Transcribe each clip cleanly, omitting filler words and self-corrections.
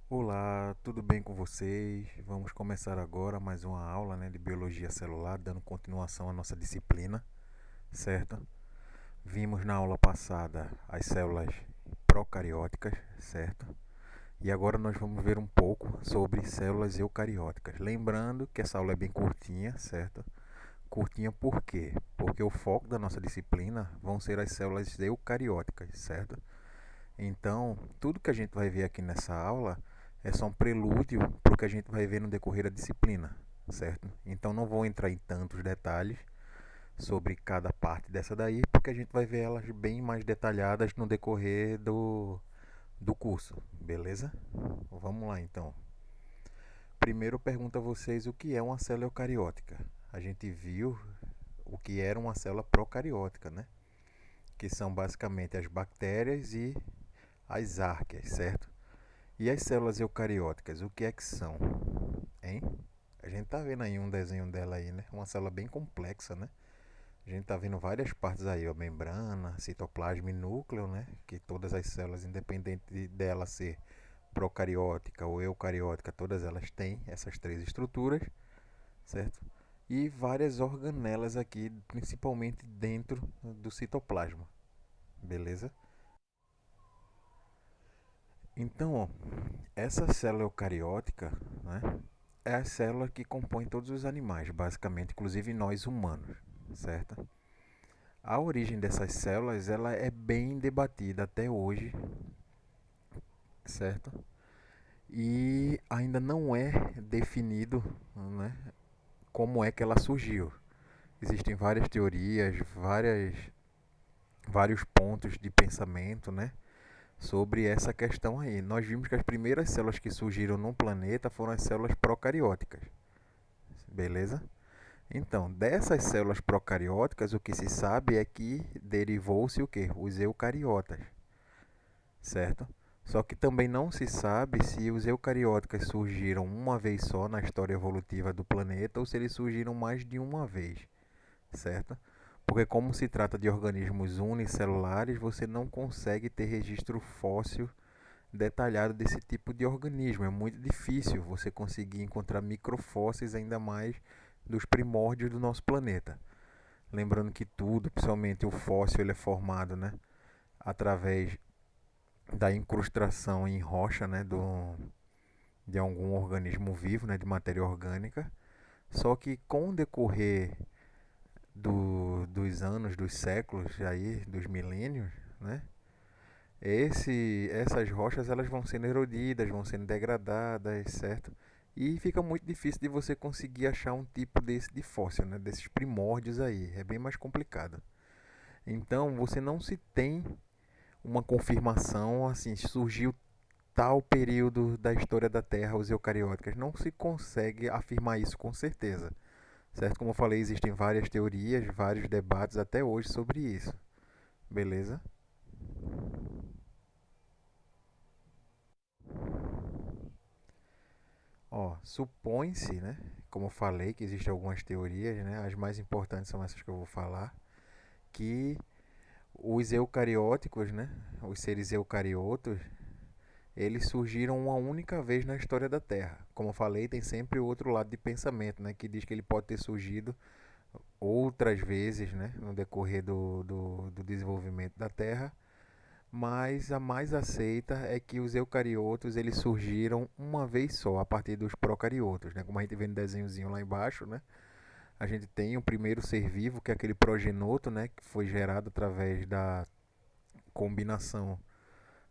Olá, tudo bem com vocês? Vamos começar agora mais uma aula, de biologia celular, dando continuação à nossa disciplina, certo? Vimos na aula passada as células procarióticas, certo? E agora nós vamos ver um pouco sobre células eucarióticas. Lembrando que essa aula é bem curtinha, certo? Curtinha por quê? Porque o foco da nossa disciplina vão ser as células eucarióticas, certo? Então, tudo que a gente vai ver aqui nessa aula é só um prelúdio para o que a gente vai ver no decorrer da disciplina, certo? Então, não vou entrar em tantos detalhes sobre cada parte dessa daí, porque a gente vai ver elas bem mais detalhadas no decorrer do curso, beleza? Vamos lá então. Primeiro eu pergunto a vocês o que é uma célula eucariótica. A gente viu o que era uma célula procariótica, né? Que são basicamente as bactérias e as árqueas, certo? E as células eucarióticas, o que é que são? Hein? A gente tá vendo aí um desenho dela aí, né? Uma célula bem complexa, né? A gente tá vendo várias partes aí, ó, membrana, citoplasma e núcleo, né? Que todas as células, independente dela ser procariótica ou eucariótica, todas elas têm essas três estruturas, certo? E várias organelas aqui, principalmente dentro do citoplasma, beleza? Então, ó, essa célula eucariótica, né, é a célula que compõe todos os animais, basicamente, inclusive nós humanos, certo? A origem dessas células, ela é bem debatida até hoje, certo? E ainda não é definido, né, como é que ela surgiu. Existem várias teorias, vários pontos de pensamento, né, sobre essa questão aí. Nós vimos que as primeiras células que surgiram no planeta foram as células procarióticas, beleza? Então, dessas células procarióticas, o que se sabe é que derivou-se o quê? Os eucariotas, certo? Só que também não se sabe se os eucariotas surgiram uma vez só na história evolutiva do planeta ou se eles surgiram mais de uma vez, certo? Porque como se trata de organismos unicelulares, você não consegue ter registro fóssil detalhado desse tipo de organismo. É muito difícil você conseguir encontrar microfósseis, ainda mais dos primórdios do nosso planeta. Lembrando que tudo, principalmente o fóssil, ele é formado, né, através da incrustação em rocha, né, de algum organismo vivo, né, de matéria orgânica. Só que com o decorrer dos anos, dos séculos, aí, dos milênios, né, essas rochas elas vão sendo erodidas, vão sendo degradadas, certo? E fica muito difícil de você conseguir achar um tipo desse de fóssil, né? Desses primórdios aí. É bem mais complicado. Então, você não se tem uma confirmação assim, surgiu tal período da história da Terra, os eucarióticos. Não se consegue afirmar isso com certeza, certo? Como eu falei, existem várias teorias, vários debates até hoje sobre isso. Beleza? Ó, supõe-se, né? Como eu falei, que existem algumas teorias, né? As mais importantes são essas que eu vou falar, que os eucarióticos, né? Os seres eucariotos, eles surgiram uma única vez na história da Terra. Como eu falei, tem sempre o outro lado de pensamento, né? Que diz que ele pode ter surgido outras vezes, né? No decorrer do desenvolvimento da Terra. Mas a mais aceita é que os eucariotos eles surgiram uma vez só, a partir dos procariotos, né? Como a gente vê no desenhozinho lá embaixo, né? A gente tem o primeiro ser vivo, que é aquele progenoto, né? Que foi gerado através da combinação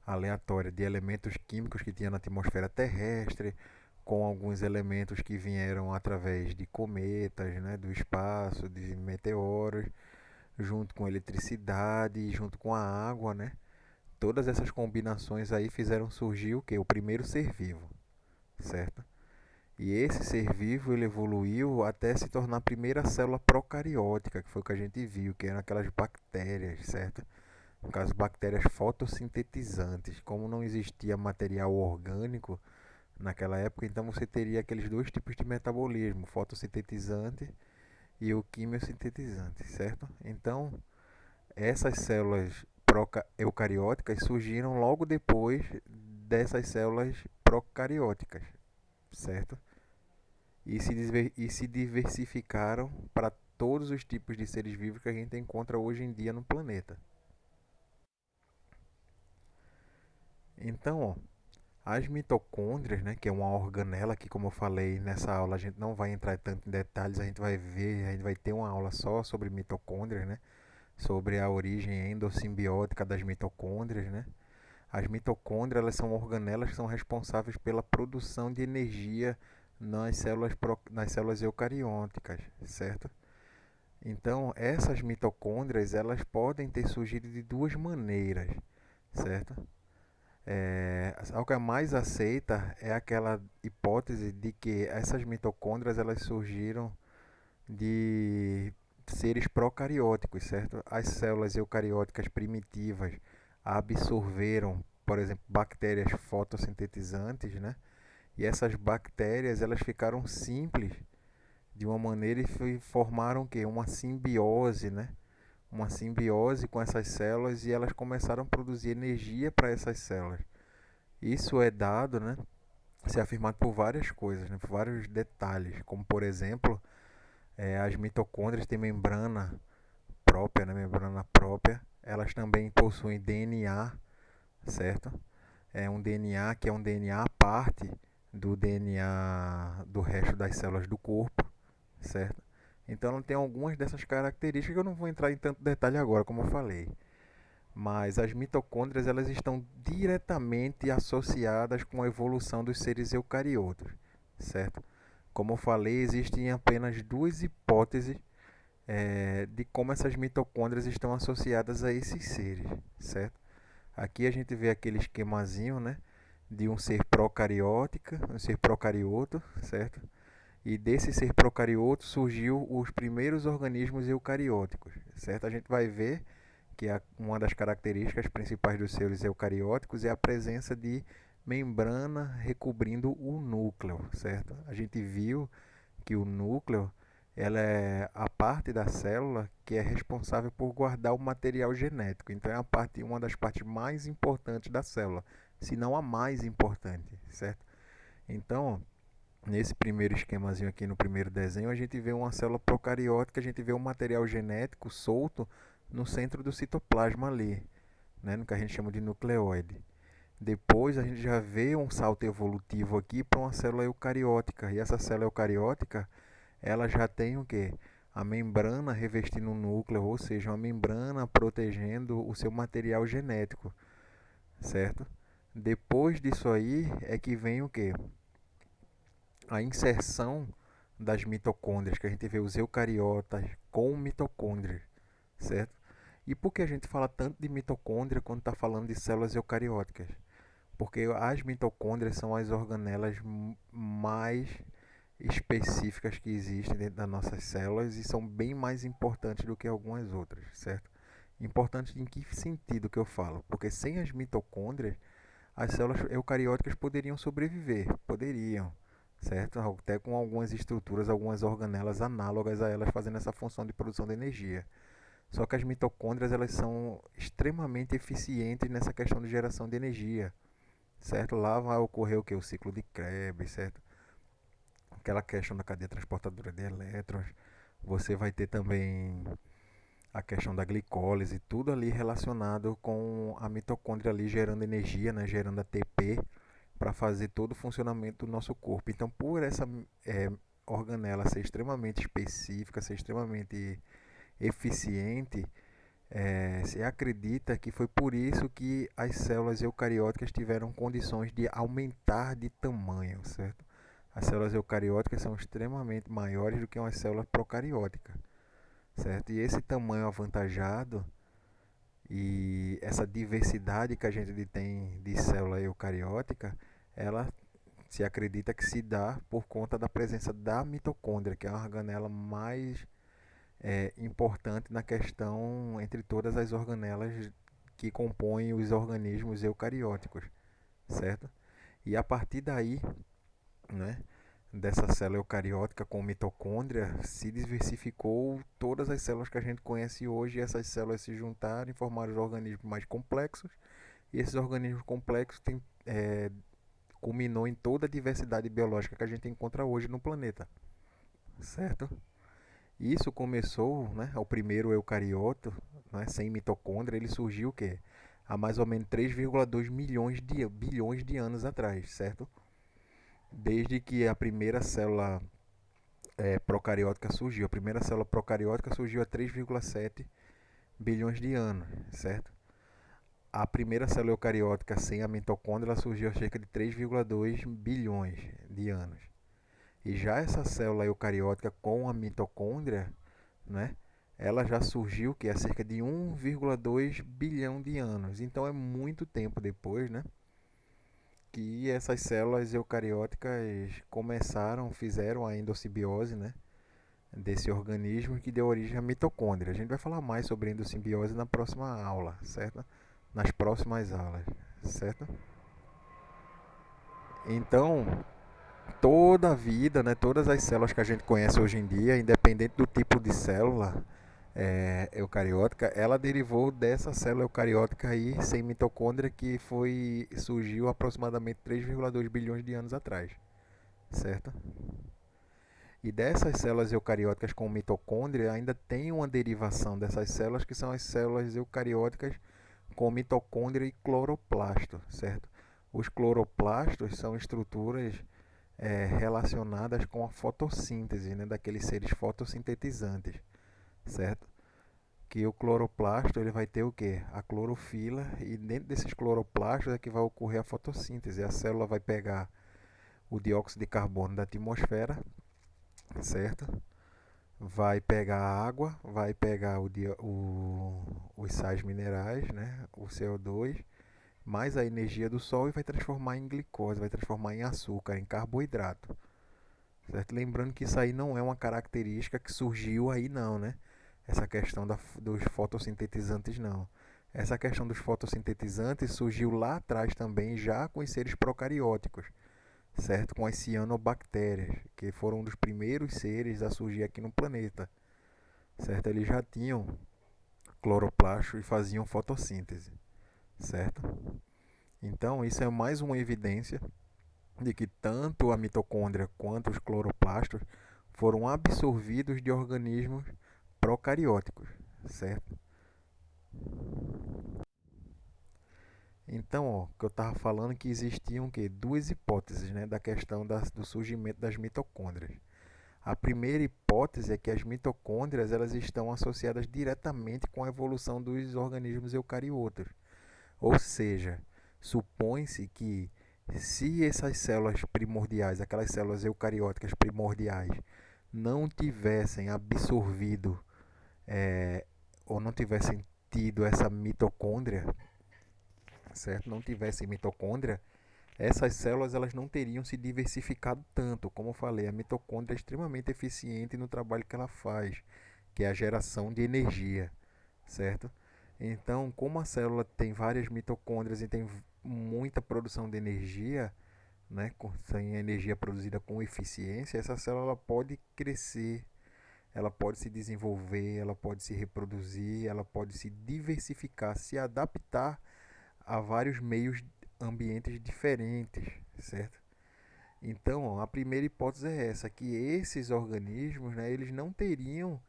aleatória de elementos químicos que tinha na atmosfera terrestre, com alguns elementos que vieram através de cometas, né? Do espaço, de meteoros, junto com eletricidade, junto com a água, né? Todas essas combinações aí fizeram surgir o que? O primeiro ser vivo, certo? E esse ser vivo ele evoluiu até se tornar a primeira célula procariótica, que foi o que a gente viu, que eram aquelas bactérias, certo? No caso, bactérias fotossintetizantes. Como não existia material orgânico naquela época, então você teria aqueles dois tipos de metabolismo, fotossintetizante e o quimiosintetizante, certo? Então, essas células eucarióticas surgiram logo depois dessas células procarióticas, certo? E se diversificaram para todos os tipos de seres vivos que a gente encontra hoje em dia no planeta. Então, ó, as mitocôndrias, né, que é uma organela que, como eu falei nessa aula, a gente não vai entrar tanto em detalhes, a gente vai ver, a gente vai ter uma aula só sobre mitocôndrias, né, sobre a origem endossimbiótica das mitocôndrias, né. As mitocôndrias, elas são organelas que são responsáveis pela produção de energia nas células eucarióticas, certo? Então, essas mitocôndrias, elas podem ter surgido de duas maneiras, certo? A que é mais aceita é aquela hipótese de que essas mitocôndrias elas surgiram de seres procarióticos, certo? As células eucarióticas primitivas absorveram, por exemplo, bactérias fotossintetizantes, né? E essas bactérias elas ficaram simples de uma maneira e formaram o quê? Uma simbiose, né? Uma simbiose com essas células e elas começaram a produzir energia para essas células. Isso é dado, né? Se afirmado por várias coisas, né? Por vários detalhes, como por exemplo, as mitocôndrias têm membrana própria, né? Membrana própria. Elas também possuem DNA, certo? É um DNA que é um DNA à parte do DNA do resto das células do corpo, certo? Então ela tem algumas dessas características que eu não vou entrar em tanto detalhe agora, como eu falei. Mas as mitocôndrias elas estão diretamente associadas com a evolução dos seres eucariotos, certo? Como eu falei, existem apenas duas hipóteses de como essas mitocôndrias estão associadas a esses seres, certo? Aqui a gente vê aquele esquemazinho, né, de um ser procariótica, um ser procarioto, certo? E desse ser procarioto surgiu os primeiros organismos eucarióticos, certo? A gente vai ver que uma das características principais dos seres eucarióticos é a presença de membrana recobrindo o núcleo, certo? A gente viu que o núcleo ela é a parte da célula que é responsável por guardar o material genético. Então é uma das partes mais importantes da célula, se não a mais importante, certo? Então, nesse primeiro esquemazinho aqui no primeiro desenho, a gente vê uma célula procariótica, a gente vê um material genético solto no centro do citoplasma ali, né, no que a gente chama de nucleoide. Depois a gente já vê um salto evolutivo aqui para uma célula eucariótica. E essa célula eucariótica, ela já tem o quê? A membrana revestindo o núcleo, ou seja, uma membrana protegendo o seu material genético, certo? Depois disso aí é que vem o quê? A inserção das mitocôndrias, que a gente vê os eucariotas com mitocôndrias, certo? E por que a gente fala tanto de mitocôndria quando está falando de células eucarióticas? Porque as mitocôndrias são as organelas mais específicas que existem dentro das nossas células e são bem mais importantes do que algumas outras, certo? Importantes em que sentido que eu falo? Porque sem as mitocôndrias, as células eucarióticas poderiam sobreviver, poderiam, certo? Até com algumas estruturas, algumas organelas análogas a elas fazendo essa função de produção de energia. Só que as mitocôndrias elas são extremamente eficientes nessa questão de geração de energia, certo? Lá vai ocorrer o que? O ciclo de Krebs, certo? Aquela questão da cadeia transportadora de elétrons. Você vai ter também a questão da glicólise, tudo ali relacionado com a mitocôndria ali gerando energia, né? Gerando ATP para fazer todo o funcionamento do nosso corpo. Então, por essa organela ser extremamente específica, ser extremamente eficiente, se acredita que foi por isso que as células eucarióticas tiveram condições de aumentar de tamanho, certo? As células eucarióticas são extremamente maiores do que uma célula procariótica, certo? E esse tamanho avantajado e essa diversidade que a gente tem de célula eucariótica, ela se acredita que se dá por conta da presença da mitocôndria, que é a organela mais importante na questão entre todas as organelas que compõem os organismos eucarióticos, certo? E a partir daí, né, dessa célula eucariótica com mitocôndria, se diversificou todas as células que a gente conhece hoje, e essas células se juntaram e formaram os organismos mais complexos, e esses organismos complexos têm culminou em toda a diversidade biológica que a gente encontra hoje no planeta, certo? Isso começou, né, o primeiro eucarioto, né, sem mitocôndria, ele surgiu o quê? Há mais ou menos 3,2 bilhões de anos atrás, certo? Desde que a primeira célula procariótica surgiu. A primeira célula procariótica surgiu há 3,7 bilhões de anos, certo? A primeira célula eucariótica sem a mitocôndria ela surgiu há cerca de 3,2 bilhões de anos. E já essa célula eucariótica com a mitocôndria, né, ela já surgiu que há cerca de 1,2 bilhão de anos. Então é muito tempo depois, né, que essas células eucarióticas fizeram a endossimbiose, né, desse organismo que deu origem à mitocôndria. A gente vai falar mais sobre endossimbiose na próxima aula, certo? Nas próximas aulas, certo? Então, toda a vida, né, todas as células que a gente conhece hoje em dia, independente do tipo de célula eucariótica, ela derivou dessa célula eucariótica aí sem mitocôndria que surgiu aproximadamente 3,2 bilhões de anos atrás, certo? E dessas células eucarióticas com mitocôndria ainda tem uma derivação dessas células que são as células eucarióticas com mitocôndria e cloroplasto, certo? Os cloroplastos são estruturas relacionadas com a fotossíntese, né, daqueles seres fotossintetizantes, certo? Que o cloroplasto ele vai ter o quê? A clorofila e dentro desses cloroplastos é que vai ocorrer a fotossíntese. A célula vai pegar o dióxido de carbono da atmosfera, certo? Vai pegar a água, vai pegar os sais minerais, né? O CO2, mais a energia do sol e vai transformar em glicose, vai transformar em açúcar, em carboidrato. Certo? Lembrando que isso aí não é uma característica que surgiu aí não, né? Essa questão dos fotossintetizantes não. Essa questão dos fotossintetizantes surgiu lá atrás também, já com os seres procarióticos, certo? Com as cianobactérias, que foram um dos primeiros seres a surgir aqui no planeta, certo? Eles já tinham cloroplasto e faziam fotossíntese, certo? Então, isso é mais uma evidência de que tanto a mitocôndria quanto os cloroplastos foram absorvidos de organismos procarióticos, certo? Então, ó, que eu estava falando que existiam que duas hipóteses, né, da questão do surgimento das mitocôndrias. A primeira hipótese é que as mitocôndrias elas estão associadas diretamente com a evolução dos organismos eucariotos. Ou seja, supõe-se que se essas células primordiais, aquelas células eucarióticas primordiais, não tivessem absorvido ou não tivessem tido essa mitocôndria, certo? Não tivessem mitocôndria, essas células elas não teriam se diversificado tanto. Como eu falei, a mitocôndria é extremamente eficiente no trabalho que ela faz, que é a geração de energia, certo? Então, como a célula tem várias mitocôndrias e tem muita produção de energia, né, sem energia produzida com eficiência, essa célula ela pode crescer, ela pode se desenvolver, ela pode se reproduzir, ela pode se diversificar, se adaptar a vários meios ambientes diferentes, certo? Então, ó, a primeira hipótese é essa, que esses organismos, né, eles não teriam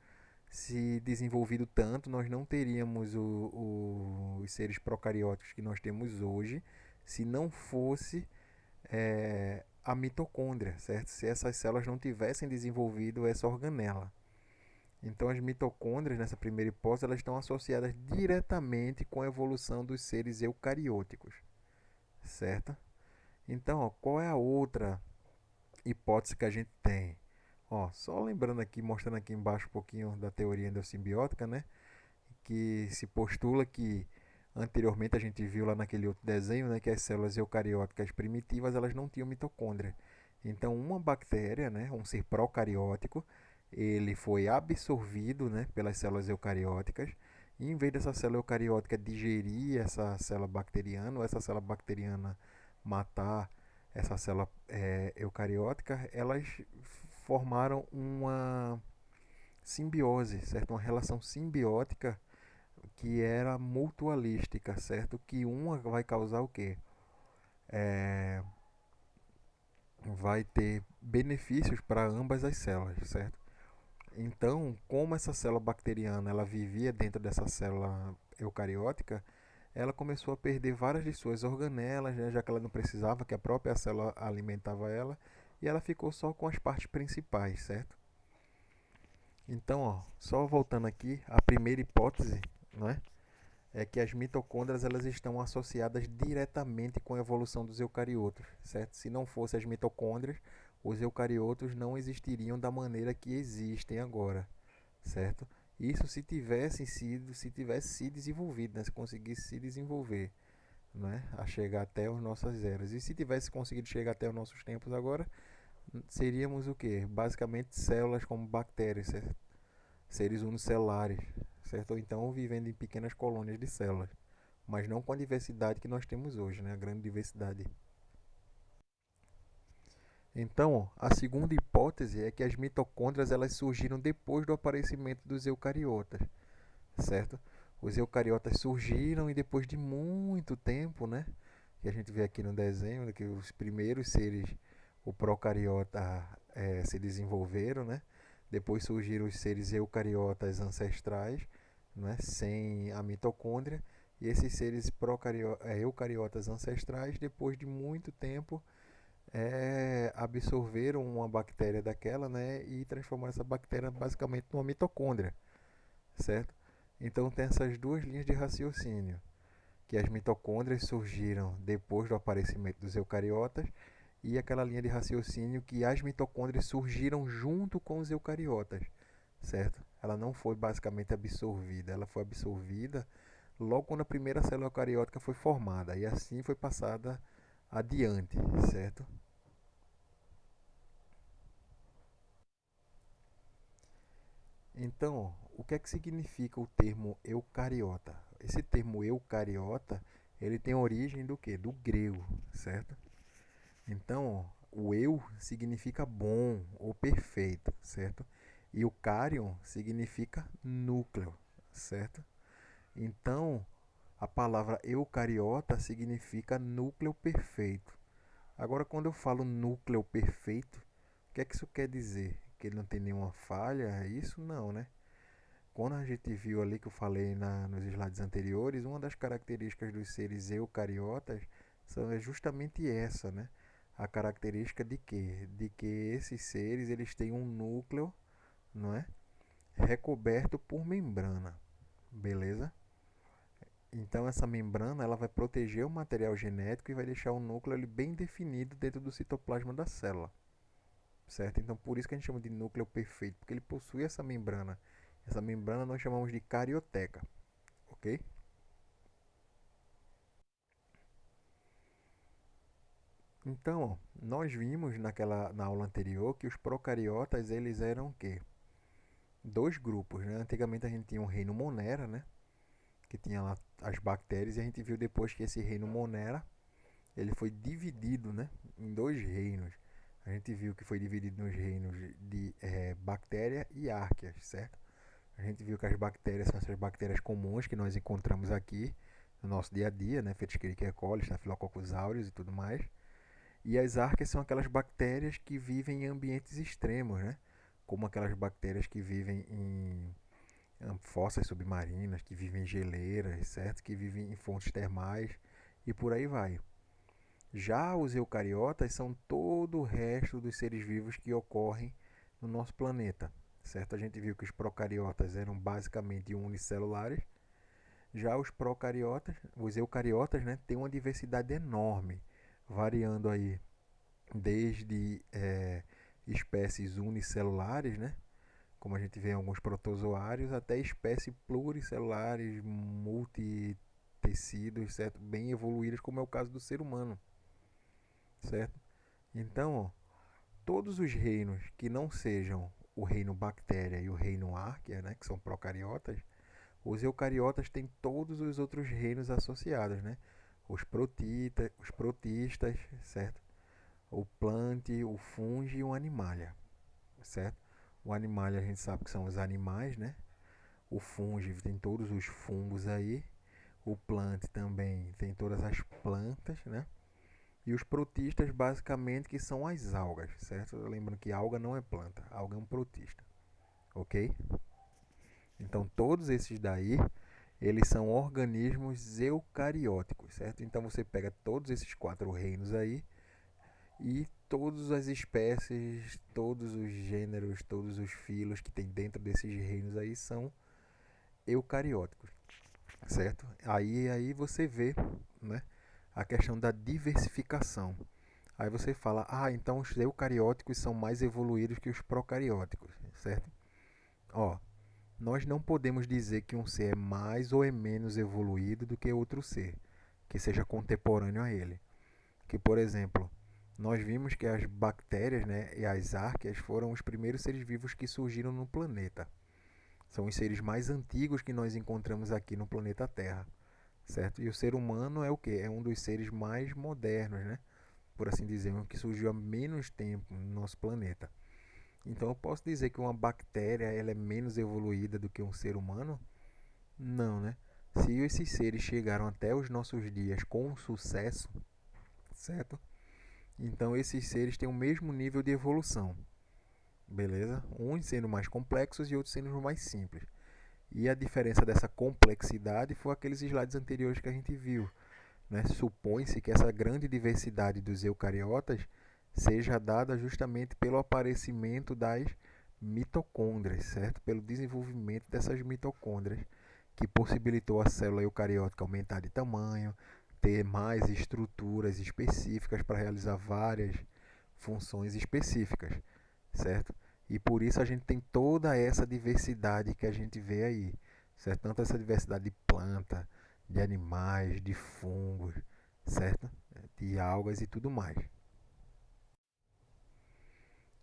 se desenvolvido tanto, nós não teríamos os seres procarióticos que nós temos hoje, se não fosse a mitocôndria, certo? Se essas células não tivessem desenvolvido essa organela. Então, as mitocôndrias, nessa primeira hipótese, elas estão associadas diretamente com a evolução dos seres eucarióticos, certo? Então, ó, qual é a outra hipótese que a gente tem? Ó, só lembrando aqui, mostrando aqui embaixo um pouquinho da teoria endossimbiótica, né? Que se postula que anteriormente a gente viu lá naquele outro desenho, né, que as células eucarióticas primitivas elas não tinham mitocôndria. Então, uma bactéria, né, um ser procariótico, ele foi absorvido, né, pelas células eucarióticas. E em vez dessa célula eucariótica digerir essa célula bacteriana, ou essa célula bacteriana matar essa célula eucariótica, elas formaram uma simbiose, certo? Uma relação simbiótica que era mutualística, certo? Que uma vai causar o quê? vai ter benefícios para ambas as células, certo? Então, como essa célula bacteriana ela vivia dentro dessa célula eucariótica, ela começou a perder várias de suas organelas, né, já que ela não precisava, que a própria célula alimentava ela, e ela ficou só com as partes principais, certo? Então, ó, só voltando aqui, a primeira hipótese, não é que as mitocôndrias elas estão associadas diretamente com a evolução dos eucariotos, certo? Se não fossem as mitocôndrias, os eucariotos não existiriam da maneira que existem agora, certo? Isso se tivesse se desenvolvido, né? Se conseguisse se desenvolver, né? A chegar até as nossas eras. E se tivesse conseguido chegar até os nossos tempos agora, seríamos o quê? Basicamente células como bactérias, certo? Seres unicelulares, certo? Ou então vivendo em pequenas colônias de células, mas não com a diversidade que nós temos hoje, né? A grande diversidade. Então, a segunda hipótese é que as mitocôndrias elas surgiram depois do aparecimento dos eucariotas, certo? Os eucariotas surgiram e depois de muito tempo, né? Que a gente vê aqui no desenho, que os primeiros seres, o procariota, se desenvolveram, né? Depois surgiram os seres eucariotas ancestrais, né? Sem a mitocôndria. E esses seres eucariotas ancestrais, depois de muito tempo, absorveram uma bactéria daquela, né? E transformaram essa bactéria basicamente numa mitocôndria, certo? Então tem essas duas linhas de raciocínio, que as mitocôndrias surgiram depois do aparecimento dos eucariotas e aquela linha de raciocínio que as mitocôndrias surgiram junto com os eucariotas, certo? Ela não foi basicamente absorvida, ela foi absorvida logo quando a primeira célula eucariótica foi formada e assim foi passada adiante, certo? Então, o que é que significa o termo eucariota? Esse termo eucariota, ele tem origem do quê? Do grego, certo? Então, o eu significa bom ou perfeito, certo? E o carion significa núcleo, certo? Então, a palavra eucariota significa núcleo perfeito. Agora, quando eu falo núcleo perfeito, o que é que isso quer dizer? Que ele não tem nenhuma falha? Isso não, né? Quando a gente viu ali que eu falei nos slides anteriores, uma das características dos seres eucariotas é justamente essa, né? A característica de quê? De que esses seres eles têm um núcleo, não é? Recoberto por membrana, beleza? Então essa membrana ela vai proteger o material genético e vai deixar o núcleo ali bem definido dentro do citoplasma da célula, certo? Então por isso que a gente chama de núcleo perfeito, porque ele possui essa membrana. Essa membrana nós chamamos de carioteca, ok? Então, nós vimos na aula anterior que os procariotas eles eram o quê? Dois grupos, né? Antigamente a gente tinha um reino Monera, né? Que tinha lá as bactérias e a gente viu depois que esse reino Monera ele foi dividido, né? Em dois reinos. A gente viu que foi dividido nos reinos de bactéria e árqueas, certo? A gente viu que as bactérias são essas bactérias comuns que nós encontramos aqui no nosso dia a dia, né? Escherichia coli, Staphylococcus aureus e tudo mais. E as arcas são aquelas bactérias que vivem em ambientes extremos, né? Como aquelas bactérias que vivem em fossas submarinas, que vivem em geleiras, certo? Que vivem em fontes termais e por aí vai. Já os eucariotas são todo o resto dos seres vivos que ocorrem no nosso planeta, certo? A gente viu que os procariotas eram basicamente unicelulares. Já os eucariotas, né, têm uma diversidade enorme, variando aí desde espécies unicelulares, né, como a gente vê em alguns protozoários, até espécies pluricelulares, multitecidos, certo? Bem evoluídas, como é o caso do ser humano, certo? Então, ó, todos os reinos que não sejam o reino bactéria e o reino árquea, né, que são procariotas, os eucariotas têm todos os outros reinos associados, né? Os protistas, certo? O plante, o fungo e o animalia, certo? O animalia a gente sabe que são os animais, né? O fungo tem todos os fungos aí. O plante também tem todas as plantas, né? E os protistas, basicamente, que são as algas, certo? Lembrando que alga não é planta, alga é um protista, ok? Então, todos esses daí, eles são organismos eucarióticos, certo? Então, você pega todos esses quatro reinos aí e todas as espécies, todos os gêneros, todos os filos que tem dentro desses reinos aí são eucarióticos, certo? Aí você vê, né, a questão da diversificação. Aí você fala, então os eucarióticos são mais evoluídos que os procarióticos, certo? Ó, nós não podemos dizer que um ser é mais ou é menos evoluído do que outro ser, que seja contemporâneo a ele. Que, por exemplo, nós vimos que as bactérias, né, e as arqueias foram os primeiros seres vivos que surgiram no planeta. São os seres mais antigos que nós encontramos aqui no planeta Terra, certo? E o ser humano é o quê? É um dos seres mais modernos, né? Por assim dizer, um que surgiu há menos tempo no nosso planeta. Então eu posso dizer que uma bactéria ela é menos evoluída do que um ser humano? Não, né? Se esses seres chegaram até os nossos dias com sucesso, certo? Então esses seres têm o mesmo nível de evolução, beleza? Uns sendo mais complexos e outros sendo mais simples. E a diferença dessa complexidade foi aqueles slides anteriores que a gente viu, né? Supõe-se que essa grande diversidade dos eucariotas seja dada justamente pelo aparecimento das mitocôndrias, certo? Pelo desenvolvimento dessas mitocôndrias, que possibilitou a célula eucariótica aumentar de tamanho, ter mais estruturas específicas para realizar várias funções específicas, certo? E por isso a gente tem toda essa diversidade que a gente vê aí, certo? Tanto essa diversidade de planta, de animais, de fungos, certo? De algas e tudo mais.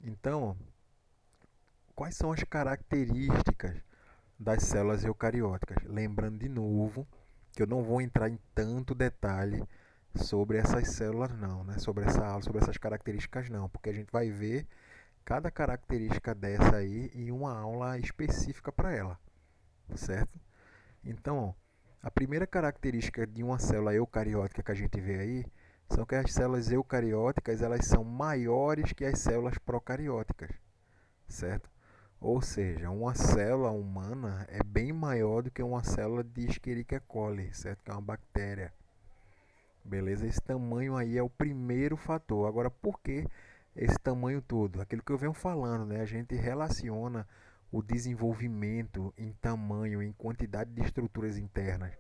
Então, quais são as características das células eucarióticas? Lembrando de novo que eu não vou entrar em tanto detalhe sobre essas células não, né? Sobre essa aula, sobre essas características não, porque a gente vai ver cada característica dessa aí em uma aula específica para ela, certo? Então, a primeira característica de uma célula eucariótica que a gente vê aí são que as células eucarióticas elas são maiores que as células procarióticas, certo? Ou seja, uma célula humana é bem maior do que uma célula de Escherichia coli, certo? Que é uma bactéria. Beleza? Esse tamanho aí é o primeiro fator. Agora, por que esse tamanho todo? Aquilo que eu venho falando, né? A gente relaciona o desenvolvimento em tamanho, em quantidade de estruturas internas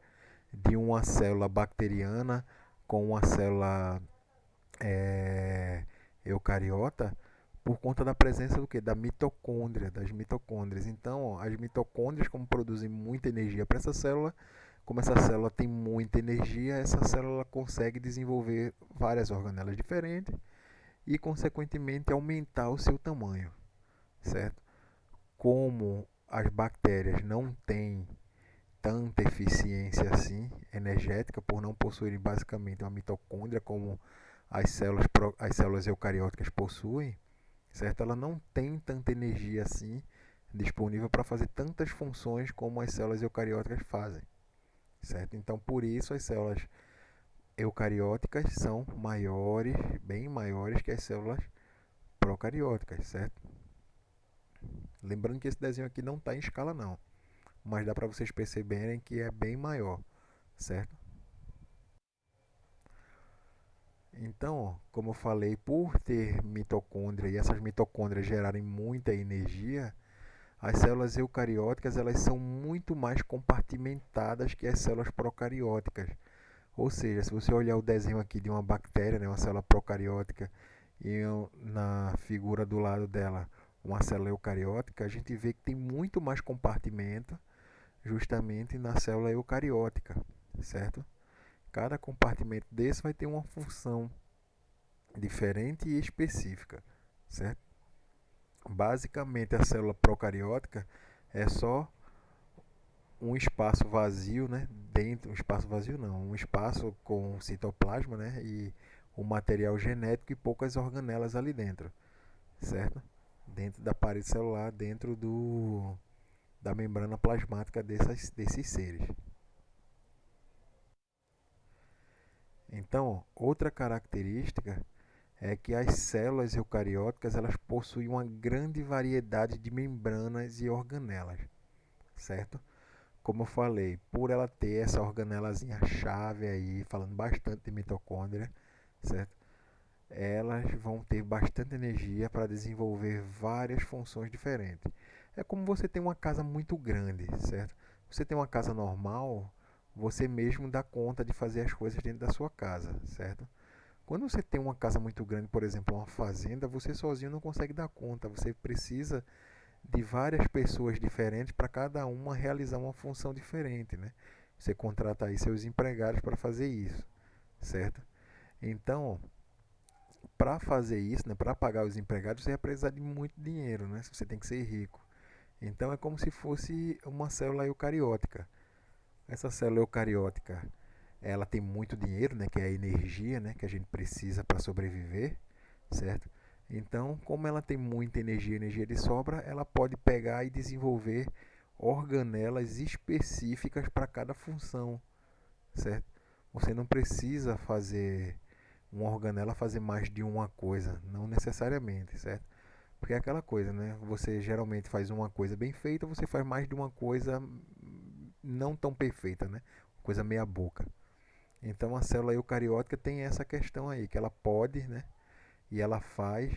de uma célula bacteriana com uma célula eucariota por conta da presença do que? Da mitocôndria, das mitocôndrias. Então, ó, as mitocôndrias, como produzem muita energia para essa célula, como essa célula tem muita energia, essa célula consegue desenvolver várias organelas diferentes e, consequentemente, aumentar o seu tamanho, certo? Como as bactérias não têm tanta eficiência assim energética, por não possuírem basicamente uma mitocôndria como as células eucarióticas possuem, certo? Ela não tem tanta energia assim disponível para fazer tantas funções como as células eucarióticas fazem, certo? Então, por isso as células eucarióticas são maiores, bem maiores que as células procarióticas, certo? Lembrando que esse desenho aqui não está em escala não, mas dá para vocês perceberem que é bem maior, certo? Então, como eu falei, por ter mitocôndria e essas mitocôndrias gerarem muita energia, as células eucarióticas elas são muito mais compartimentadas que as células procarióticas. Ou seja, se você olhar o desenho aqui de uma bactéria, né, uma célula procariótica, e na figura do lado dela uma célula eucariótica, a gente vê que tem muito mais compartimento justamente na célula eucariótica, certo? Cada compartimento desse vai ter uma função diferente e específica, certo? Basicamente, a célula procariótica é só um espaço vazio, né? Dentro, um espaço vazio não, um espaço com citoplasma, né? E o material genético e poucas organelas ali dentro, certo? Dentro da parede celular, dentro da membrana plasmática desses seres. Então, outra característica é que as células eucarióticas elas possuem uma grande variedade de membranas e organelas, certo? Como eu falei, por ela ter essa organelazinha chave aí, falando bastante de mitocôndria, certo? Elas vão ter bastante energia para desenvolver várias funções diferentes. É como você tem uma casa muito grande, certo? Você tem uma casa normal, você mesmo dá conta de fazer as coisas dentro da sua casa, certo? Quando você tem uma casa muito grande, por exemplo, uma fazenda, você sozinho não consegue dar conta. Você precisa de várias pessoas diferentes para cada uma realizar uma função diferente, né? Você contrata aí seus empregados para fazer isso, certo? Então, para fazer isso, né, para pagar os empregados, você vai precisar de muito dinheiro, né? Você tem que ser rico. Então, é como se fosse uma célula eucariótica. Essa célula eucariótica, ela tem muito dinheiro, né, que é a energia, né, que a gente precisa para sobreviver, certo? Então, como ela tem muita energia, energia de sobra, ela pode pegar e desenvolver organelas específicas para cada função, certo? Você não precisa fazer uma organela fazer mais de uma coisa, não necessariamente, certo? Porque é aquela coisa, né? Você geralmente faz uma coisa bem feita, você faz mais de uma coisa não tão perfeita, né? Coisa meia boca. Então a célula eucariótica tem essa questão aí, que ela pode, né? E ela faz,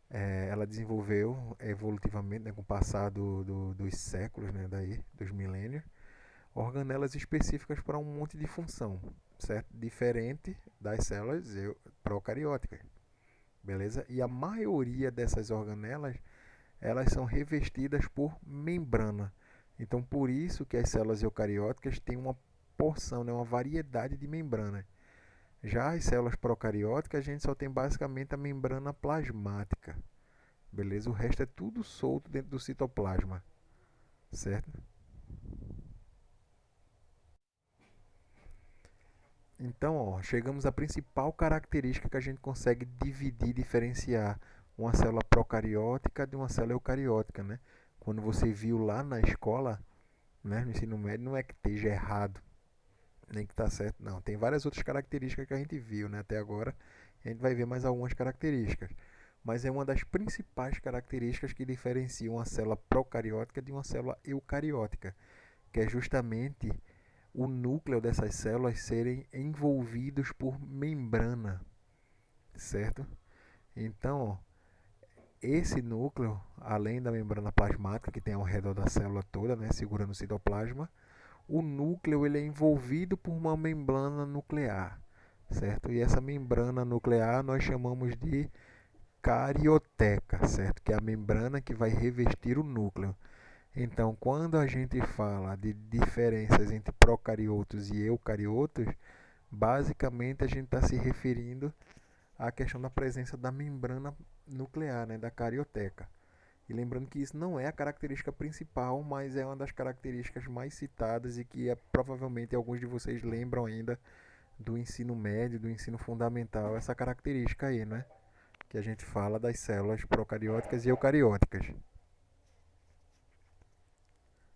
ela desenvolveu evolutivamente, né, com o passar dos séculos, né, daí, dos milênios, organelas específicas para um monte de função, certo? Diferente das células procarióticas, beleza? E a maioria dessas organelas, elas são revestidas por membrana. Então, por isso que as células eucarióticas têm uma porção, né, uma variedade de membranas. Já as células procarióticas, a gente só tem basicamente a membrana plasmática, beleza? O resto é tudo solto dentro do citoplasma, certo? Então, ó, chegamos à principal característica que a gente consegue dividir, diferenciar uma célula procariótica de uma célula eucariótica, né? Quando você viu lá na escola, né, no ensino médio, não é que esteja errado, nem que está certo, não. Tem várias outras características que a gente viu, né, até agora. A gente vai ver mais algumas características. Mas é uma das principais características que diferenciam uma célula procariótica de uma célula eucariótica, que é justamente o núcleo dessas células serem envolvidos por membrana, certo? Então, esse núcleo, além da membrana plasmática que tem ao redor da célula toda, né, segurando o citoplasma, o núcleo ele é envolvido por uma membrana nuclear, certo? E essa membrana nuclear nós chamamos de carioteca, certo? Que é a membrana que vai revestir o núcleo. Então, quando a gente fala de diferenças entre procariotos e eucariotos, basicamente a gente está se referindo à questão da presença da membrana nuclear, né, da carioteca. E lembrando que isso não é a característica principal, mas é uma das características mais citadas e que provavelmente alguns de vocês lembram ainda do ensino médio, do ensino fundamental, essa característica aí, né? Que a gente fala das células procarióticas e eucarióticas,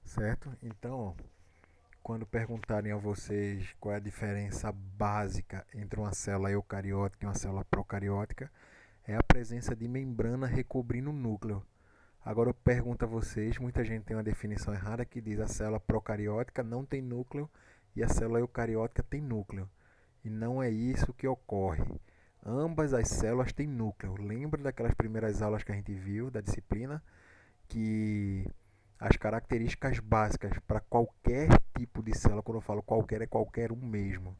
certo? Então, quando perguntarem a vocês qual é a diferença básica entre uma célula eucariótica e uma célula procariótica, é a presença de membrana recobrindo o núcleo. Agora eu pergunto a vocês, muita gente tem uma definição errada que diz a célula procariótica não tem núcleo e a célula eucariótica tem núcleo. E não é isso que ocorre. Ambas as células têm núcleo. Lembra daquelas primeiras aulas que a gente viu da disciplina? Que as características básicas para qualquer tipo de célula, quando eu falo qualquer, é qualquer um mesmo.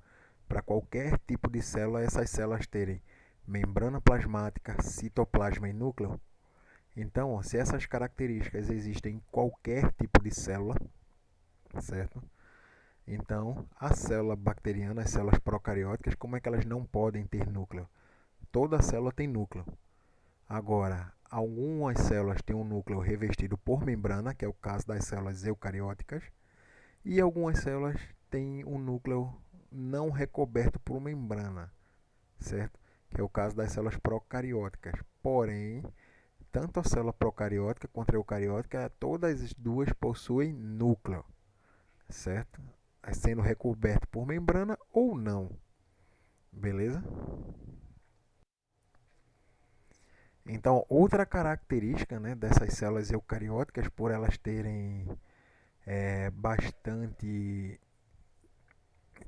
Para qualquer tipo de célula, essas células terem membrana plasmática, citoplasma e núcleo. Então, se essas características existem em qualquer tipo de célula, certo? Então, a célula bacteriana, as células procarióticas, como é que elas não podem ter núcleo? Toda célula tem núcleo. Agora, algumas células têm um núcleo revestido por membrana, que é o caso das células eucarióticas, e algumas células têm um núcleo não recoberto por membrana, certo? Que é o caso das células procarióticas. Porém, tanto a célula procariótica quanto a eucariótica, todas as duas possuem núcleo, certo? Sendo recoberto por membrana ou não, Beleza? Então, outra característica, né, dessas células eucarióticas, por elas terem bastante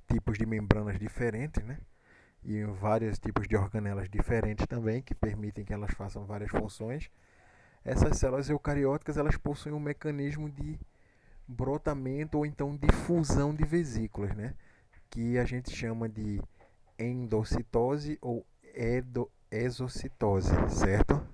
tipos de membranas diferentes, né, e vários tipos de organelas diferentes também, que permitem que elas façam várias funções, essas células eucarióticas elas possuem um mecanismo de brotamento ou então de fusão de vesículas, né, que a gente chama de endocitose ou exocitose, certo?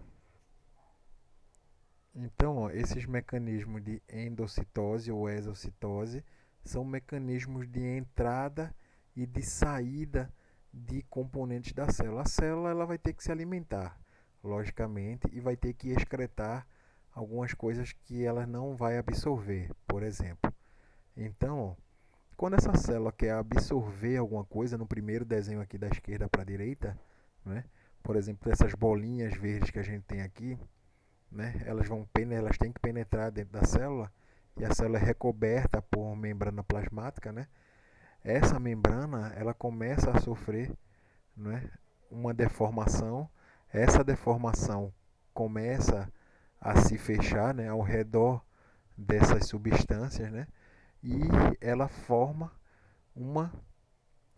Então, ó, esses mecanismos de endocitose ou exocitose são mecanismos de entrada e de saída de componentes da célula. A célula ela vai ter que se alimentar, logicamente, e vai ter que excretar algumas coisas que ela não vai absorver, por exemplo. Então, ó, quando essa célula quer absorver alguma coisa, no primeiro desenho aqui da esquerda para a direita, né? Por exemplo, essas bolinhas verdes que a gente tem aqui, né? Elas têm que penetrar dentro da célula e a célula é recoberta por membrana plasmática, né? Essa membrana ela começa a sofrer, né, uma deformação. Essa deformação começa a se fechar, né, ao redor dessas substâncias, né? E ela forma uma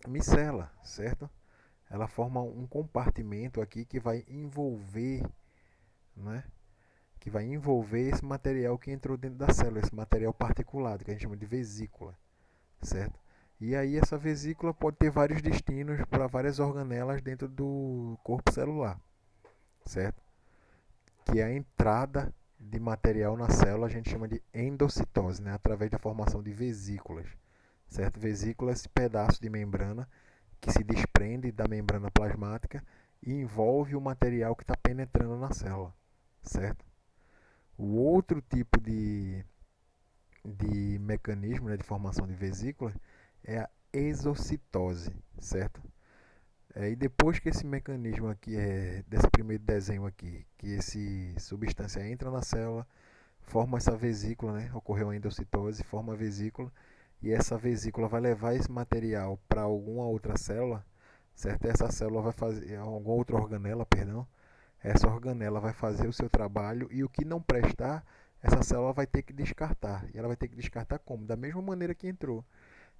micela, certo? Ela forma um compartimento aqui que vai envolver, né, que vai envolver esse material que entrou dentro da célula, esse material particulado, que a gente chama de vesícula, certo? E aí essa vesícula pode ter vários destinos para várias organelas dentro do corpo celular, certo? Que é a entrada de material na célula a gente chama de endocitose, né? Através da formação de vesículas, certo? Vesícula é esse pedaço de membrana que se desprende da membrana plasmática e envolve o material que está penetrando na célula, certo? O outro tipo de mecanismo, né, de formação de vesículas é a exocitose, certo? E depois que esse mecanismo aqui desse primeiro desenho aqui, que esse substância entra na célula, forma essa vesícula, né? Ocorreu a endocitose, forma a vesícula e essa vesícula vai levar esse material para alguma outra célula, certo? Essa célula vai fazer alguma outra organela, perdão. Essa organela vai fazer o seu trabalho e o que não prestar, essa célula vai ter que descartar. E ela vai ter que descartar como? Da mesma maneira que entrou.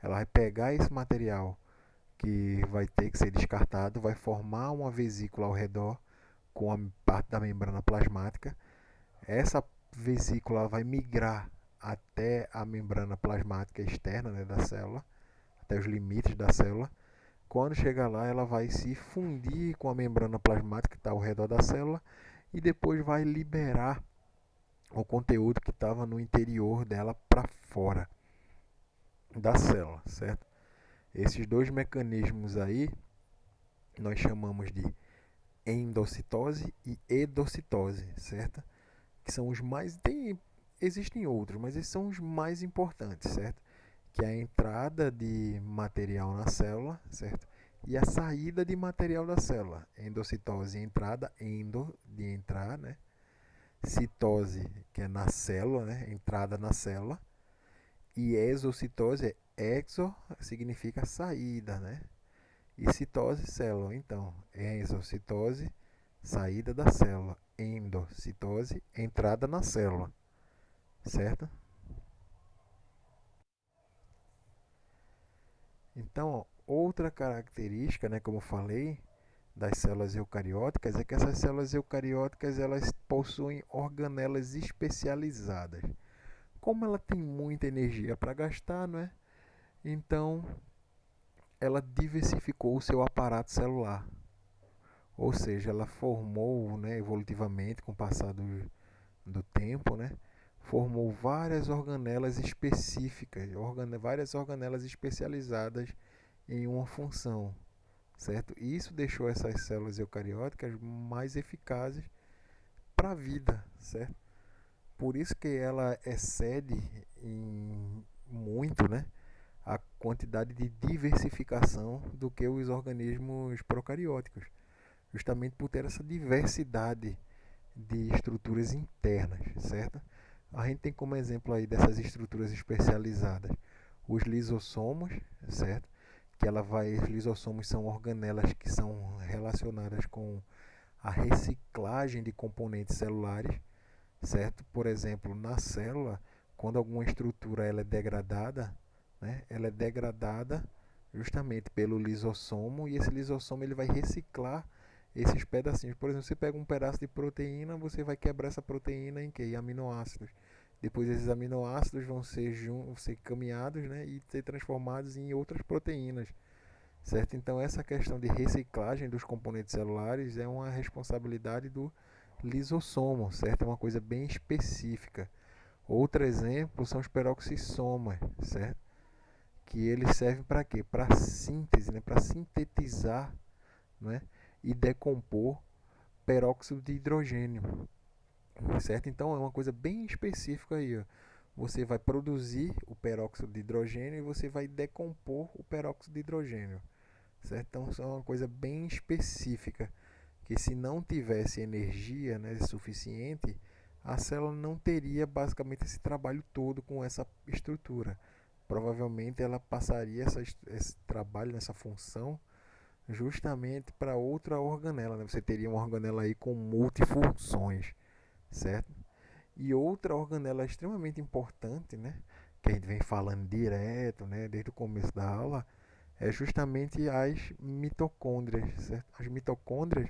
Ela vai pegar esse material que vai ter que ser descartado, vai formar uma vesícula ao redor com a parte da membrana plasmática. Essa vesícula vai migrar até a membrana plasmática externa, né, da célula, até os limites da célula. Quando chegar lá, ela vai se fundir com a membrana plasmática que está ao redor da célula e depois vai liberar o conteúdo que estava no interior dela para fora da célula, certo? Esses dois mecanismos aí nós chamamos de endocitose e edocitose, certo? Que são os mais existem outros, mas esses são os mais importantes, certo? Que é a entrada de material na célula, certo? E a saída de material da célula. Endocitose, entrada, endo, de entrar, né? Citose, que é na célula, né? Entrada na célula. E exocitose exo significa saída, né? E citose, célula. Então, exocitose, saída da célula. Endocitose, entrada na célula, certo? Então, ó, outra característica, né, como eu falei, das células eucarióticas é que essas células eucarióticas elas possuem organelas especializadas. Como ela tem muita energia para gastar, não é? Então, ela diversificou o seu aparato celular. Ou seja, ela formou, né, evolutivamente, com o passar do tempo, né, formou várias organelas específicas, várias organelas especializadas em uma função, certo? E isso deixou essas células eucarióticas mais eficazes para a vida, certo? Por isso que ela excede em muito, né, a quantidade de diversificação do que os organismos procarióticos, justamente por ter essa diversidade de estruturas internas, certo? A gente tem como exemplo aí dessas estruturas especializadas os lisossomos, certo? os lisossomos são organelas que são relacionadas com a reciclagem de componentes celulares, certo? Por exemplo, na célula, quando alguma estrutura ela é degradada, né, ela é degradada justamente pelo lisossomo, e esse lisossomo ele vai reciclar esses pedacinhos. Por exemplo, você pega um pedaço de proteína, você vai quebrar essa proteína em que? Em aminoácidos. Depois esses aminoácidos vão ser caminhados, né, e ser transformados em outras proteínas, certo? Então essa questão de reciclagem dos componentes celulares é uma responsabilidade do lisossomo, certo? É uma coisa bem específica. Outro exemplo são os peroxissomas, certo? Que eles servem para quê? Para síntese, né? Para sintetizar, né? E decompor peróxido de hidrogênio, certo? Então é uma coisa bem específica aí, ó. Você vai produzir o peróxido de hidrogênio e você vai decompor o peróxido de hidrogênio, certo? Então isso é uma coisa bem específica, que se não tivesse energia, né, suficiente, a célula não teria basicamente esse trabalho todo com essa estrutura. Provavelmente ela passaria esse trabalho, essa função, justamente para outra organela, né? Você teria uma organela aí com multifunções, certo? E outra organela extremamente importante, né, que a gente vem falando direto, né, desde o começo da aula, é justamente as mitocôndrias, certo? As mitocôndrias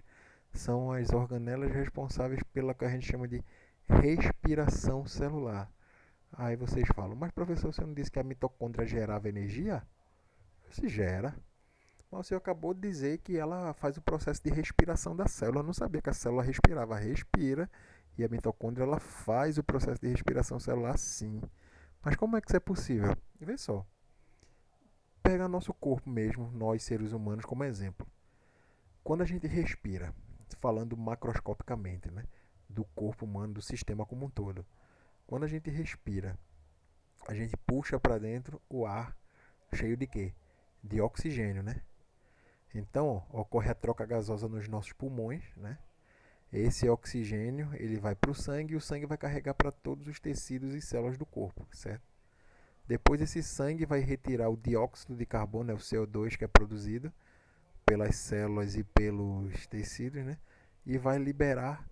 são as organelas responsáveis pela que a gente chama de respiração celular. Aí vocês falam, mas professor, você não disse que a mitocôndria gerava energia? Se gera. Mas você acabou de dizer que ela faz o processo de respiração da célula. Eu não sabia que a célula respirava. Respira e a mitocôndria ela faz o processo de respiração celular sim. Mas como é que isso é possível? Vê só. Pega nosso corpo mesmo, nós seres humanos, como exemplo. Quando a gente respira, falando macroscopicamente, né, do corpo humano, do sistema como um todo. Quando a gente respira, a gente puxa para dentro o ar cheio de quê? De oxigênio, né? Então, ó, ocorre a troca gasosa nos nossos pulmões, né? Esse oxigênio ele vai para o sangue e o sangue vai carregar para todos os tecidos e células do corpo, certo? Depois esse sangue vai retirar o dióxido de carbono, né, o CO2 que é produzido pelas células e pelos tecidos, né? E vai liberar,